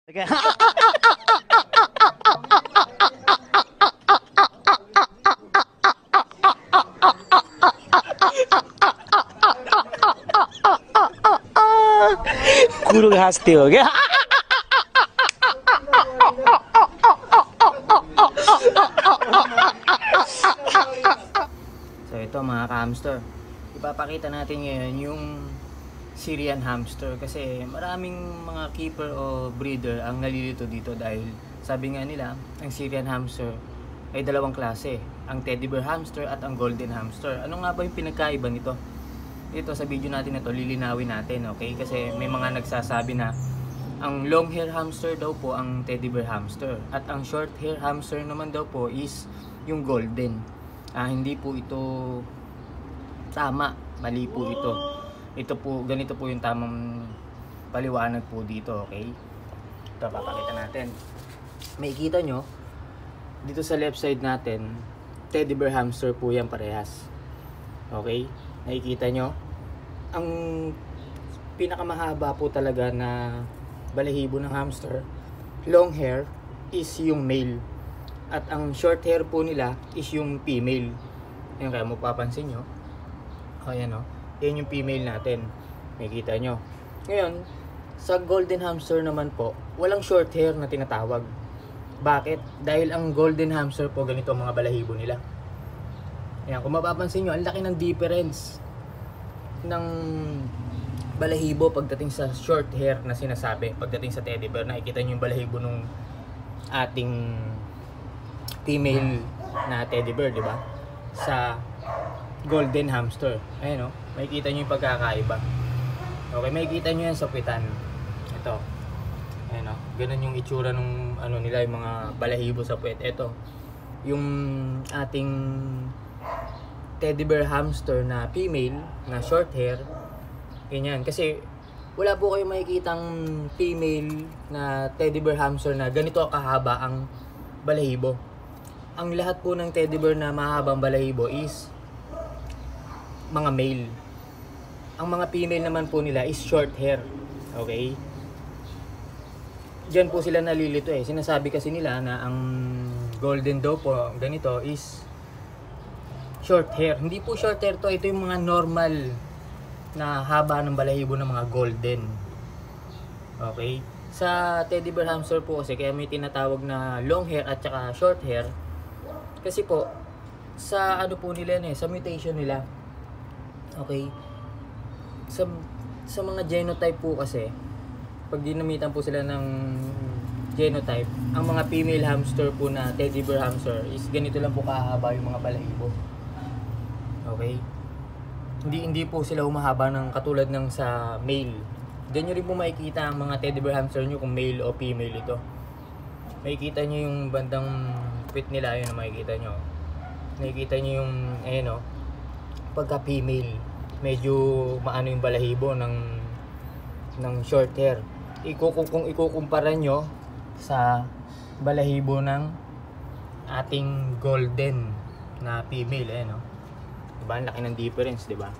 Okay. Kurung hasti हो गया. So ito mga ka-hamster, ipapakita natin ngayon yung Syrian hamster kasi maraming mga keeper o breeder ang nalilito dito dahil sabi nga nila ang Syrian hamster ay dalawang klase, ang teddy bear hamster at ang golden hamster. Ano nga ba yung pinagkaiba nito? Dito sa video natin na to lilinawin natin, okay? Kasi may mga nagsasabi na ang long hair hamster daw po ang teddy bear hamster at ang short hair hamster naman daw po is yung golden. Hindi po ito tama, mali po ito. Ito po, ganito po yung tamang paliwanag po dito, okay? Ito, papakita natin. May kita nyo, dito sa left side natin, teddy bear hamster po yan parehas. Okay? Nakikita nyo? Ang pinakamahaba po talaga na balahibo ng hamster, long hair, is yung male. At ang short hair po nila is yung female. Yan, kaya mapapansin nyo. Ayan o. Yan yung female natin. Makikita nyo. Ngayon, sa golden hamster naman po, walang short hair na tinatawag. Bakit? Dahil ang golden hamster po, ganito ang mga balahibo nila. Ayan, kung mapapansin nyo, ang laki ng difference ng balahibo pagdating sa short hair na sinasabi. Pagdating sa teddy bear, nakikita nyo yung balahibo nung ating female na teddy bear, di ba? Sa golden hamster. Ayan o, makikita nyo yung pagkakaiba. Okay, makikita nyo yan sa pitan. Ito. Ayan o, ganun yung itsura nung ano nila, yung mga balahibo sa puwet. Ito, yung ating teddy bear hamster na female, na short hair. Ganyan, kasi wala po kayo makikitang female na teddy bear hamster na ganito kahaba ang balahibo. Ang lahat po ng teddy bear na mahabang balahibo is mga male. Ang mga female naman po nila is short hair. Okay? Diyan po sila nalilito eh. Sinasabi kasi nila na ang golden daw po, ganito, is short hair. Hindi po short hair to. Ito yung mga normal na haba ng balahibo ng mga golden. Okay? Sa teddy bear hamster po kasi, kaya may tinatawag na long hair at saka short hair. Kasi po, sa ano po nila sa mutation nila. Okay? Sa mga genotype po kasi, pag dinamitan po sila ng genotype, ang mga female hamster po na teddy bear hamster is ganito lang po kahaba yung mga balahibo. Okay? Hindi po sila humahaba ng katulad ng sa male. Diyan nyo rin po makikita ang mga teddy bear hamster nyo kung male o female ito. Makikita nyo yung bandang pit nila, ayun na makikita nyo. Nakikita nyo yung, ayun o, pagka female, medyo maano yung balahibo ng short hair. Kung ikukumpara nyo sa balahibo ng ating golden na female, ayun o. Diba? Ang laki ng difference, diba?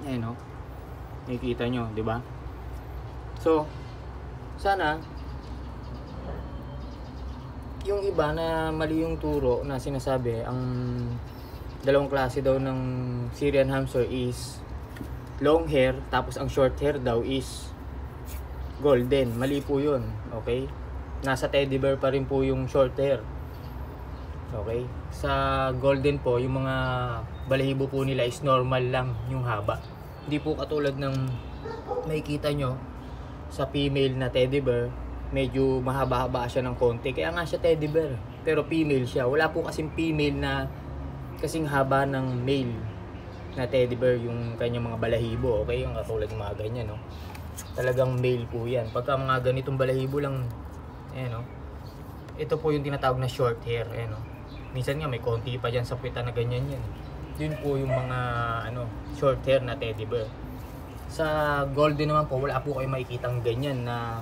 Ayun o. Nakikita nyo, diba? So, sana yung iba na mali yung turo na sinasabi, ang dalawang klase daw ng Syrian hamster is long hair, tapos ang short hair daw is golden. Mali po yun, okay? Nasa teddy bear pa rin po yung short hair. Okay? Sa golden po, yung mga balahibo po nila is normal lang yung haba. Hindi po katulad ng makikita nyo sa female na teddy bear, medyo mahaba-haba siya ng konti. Kaya nga siya teddy bear, pero female siya. Wala po kasing female na kasing haba ng male na teddy bear yung kanyang mga balahibo. Okay? Yung katulad ng mga ganyan, no? Talagang male po yan. Pagka mga ganitong balahibo lang, ayan, no? Ito po yung tinatawag na short hair, ayan, no? Minsan nga may konti pa dyan sa pita na ganyan yan. Yun po yung mga short hair na teddy bear. Sa golden naman po, wala po kayo makikitang ganyan na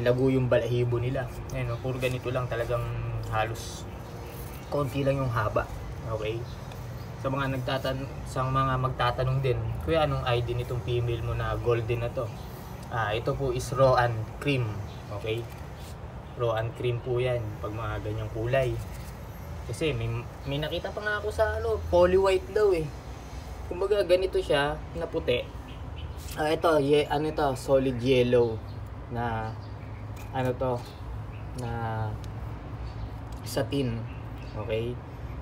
lago yung balahibo nila. Ayan, no? Puro ganito lang, talagang halos konti lang yung haba. Okay? Sa mga magtatanong din, kuya, anong ID nitong female mo na golden na to? Ito po is raw and cream. Okay? Raw and cream po yan pag mga ganyang kulay. Kasi may nakita pa nga ako sa poly white daw eh. Kumbaga ganito siya na puti. Ito solid yellow na na satin. Okay?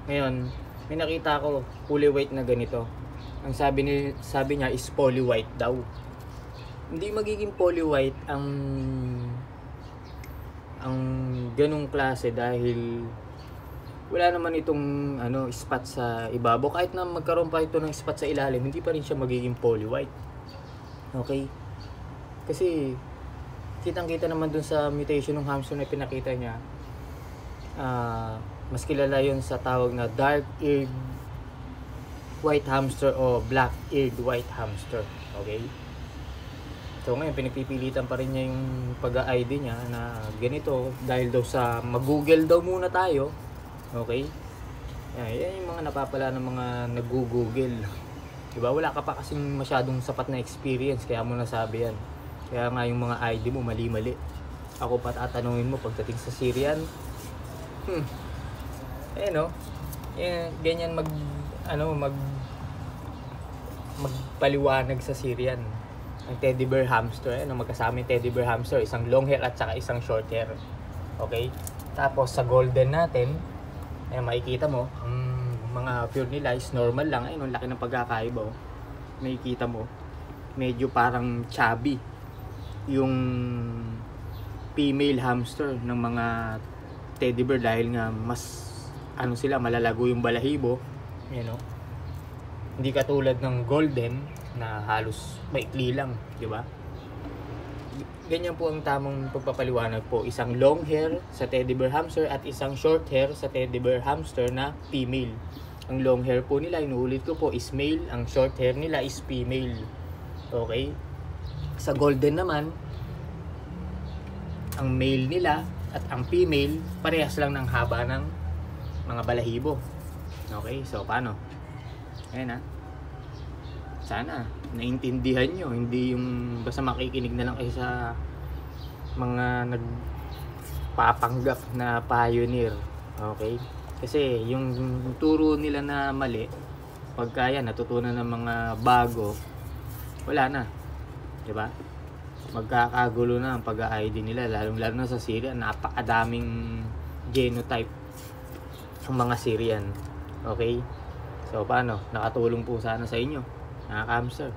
Ngayon, may nakita ako poly white na ganito. Ang sabi niya is poly white daw. Hindi magiging poly white ang ganung klase dahil wala naman itong spot sa ibabaw. Kahit na magkaroon pa ito ng spot sa ilalim, hindi pa rin siya magiging poly white. Okay? Kasi kitang-kita naman dun sa mutation ng hamster na pinakita niya. Mas kilala yun sa tawag na dark-eared white hamster o black-eared white hamster. Okay? So ngayon pinagpipilitan pa rin niya yung pag-ID niya na ganito dahil daw sa mag-google daw muna tayo. Okay? Yan yung mga napapala ng mga nag-google. Diba? Wala ka pa kasing masyadong sapat na experience kaya mo nasabi yan. Kaya nga yung mga ID mo mali-mali. Ako pa tatanungin mo pagdating sa Syrian. Ganyan magpaliwanag sa Syrian. Ang teddy bear hamster, magkasama yung teddy bear hamster, isang long hair at saka isang short hair. Okay? Tapos sa golden natin, makikita mo, ang mga pure nila is normal lang. Ang laki ng pagkakaiba. Makikita mo, medyo parang chubby yung female hamster ng mga teddy bear dahil nga mas sila, malalago yung balahibo. Hindi katulad ng golden na halos maikli lang, di ba? Ganyan po ang tamang pagpapaliwanag po. Isang long hair sa teddy bear hamster at isang short hair sa teddy bear hamster na female. Ang long hair po nila, inuulit ko po, is male. Ang short hair nila is female. Okay? Sa golden naman, ang male nila at ang female, parehas lang ng haba ng mga balahibo. Okay? So, paano? Ayan sana naintindihan nyo, hindi yung basta makikinig na lang kayo sa mga nagpapanggap na pioneer. Okay? Kasi yung turo nila na mali, pagka yan natutunan ng mga bago, wala na, diba? Magkakagulo na ang pag-ID nila, lalo na sa Syrian. Napakadaming genotype ng mga Syrian. Okay? So paano? Nakatulong po sana sa inyo, mga hamster.